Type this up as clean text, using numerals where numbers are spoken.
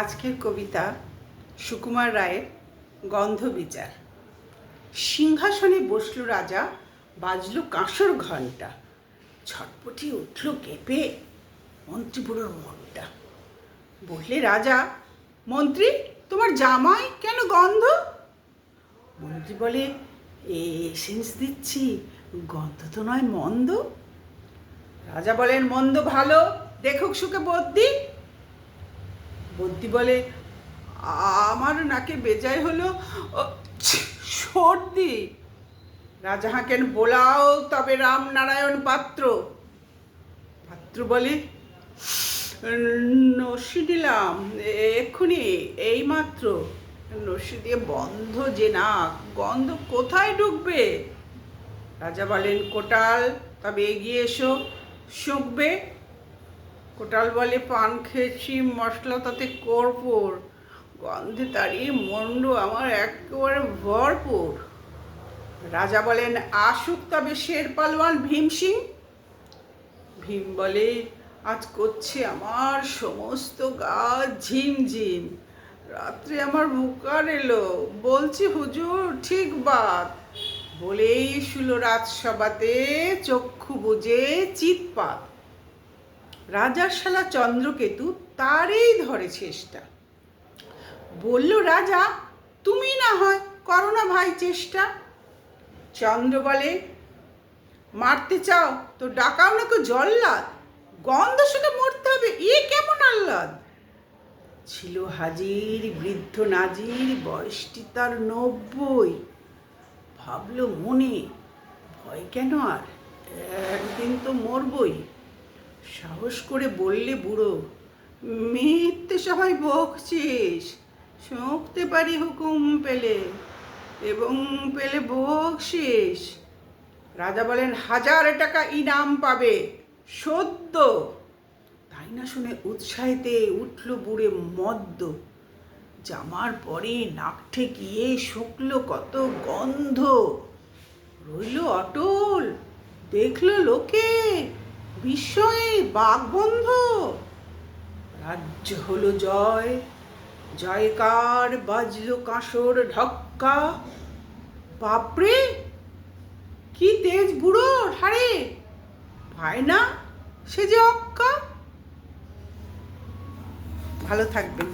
আজকের কবিতা সুকুমার রায়ের গন্ধবিচার। সিংহাসনে বসল রাজা, বাজল কাঁসর ঘণ্টা, ছটপটি উঠল কেঁপে মন্ত্রীবুড়োর মনটা। বললে রাজা, মন্ত্রী তোমার জামাই কেন গন্ধ? মন্ত্রী বলে, এসেন্স দিচ্ছি, গন্ধ তো নয় মন্দ। রাজা বলেন, মন্দ ভালো, দেখুক সুখে বদ্যি। বদ্যি বলে, আমার নাকে বেজায় হলো সর্দি। রাজা হাঁকেন, বোলাও তবে রামনারায়ণ পাত্র। পাত্র বলে, নস্যি দিলাম এক্ষুনি, এইমাত্র। নস্যি দিয়ে বন্ধ যে নাক, গন্ধ কোথায় ঢুকবে? রাজা বলেন, কোটাল তবে এগিয়ে এসো, শুঁকবে। কোটাল বলে, পান খেয়েছি, মশলা তাতে কর্পূর, গন্ধে তারই মন্ড আমার একেবারে ভরপুর। রাজা বলেন, আসুক তবে শের পালওয়ান ভীম সিং। ভীম বলে, আজ করছে আমার সমস্ত গা ঝিমঝিম, রাত্রে আমার মুকার এলো, বলছি হুজুর ঠিক বাত। বলেই শুল রাজসভাতে চক্ষু বুজে চিৎপাত। রাজার শালা চন্দ্রকেতু তারই ধরে চেষ্টা। বলল রাজা, তুমি না হয় করো না ভাই চেষ্টা। চন্দ্র বলে, মারতে চাও তো ডাকাও না কেউ জল্লাদ, গন্ধ শুনে মরতে হবে, কেমন আহ্লাদ। ছিল হাজির বৃদ্ধ নাজির, বয়সটি তার 90। ভাবল মনে, ভয় কেন আর, একদিন তো মরবই। সাহস করে বললে বুড়ো, মিথ্যে সবাই বকছিস, শুঁকতে পারি হুকুম পেলে, এবং পেলে বকশিস। রাজা বলেন, 1000 টাকা ইনাম পাবে সদ্য। তাই না শুনে উৎসাহেতে উঠল বুড়ে মদ্য। জামার পরে নাক ঠেকিয়ে শুকল কত গন্ধ। রইল অটল, দেখল লোকে বিস্ময়ে বাগবন্ধ। রাজ্য হলো জয়, জয়কার বাজলো কাঁসর ঢক্কা। বাপরে কি তেজ বুড়োর হারে, পায় না সে যে অক্কা। ভালো থাকবেন।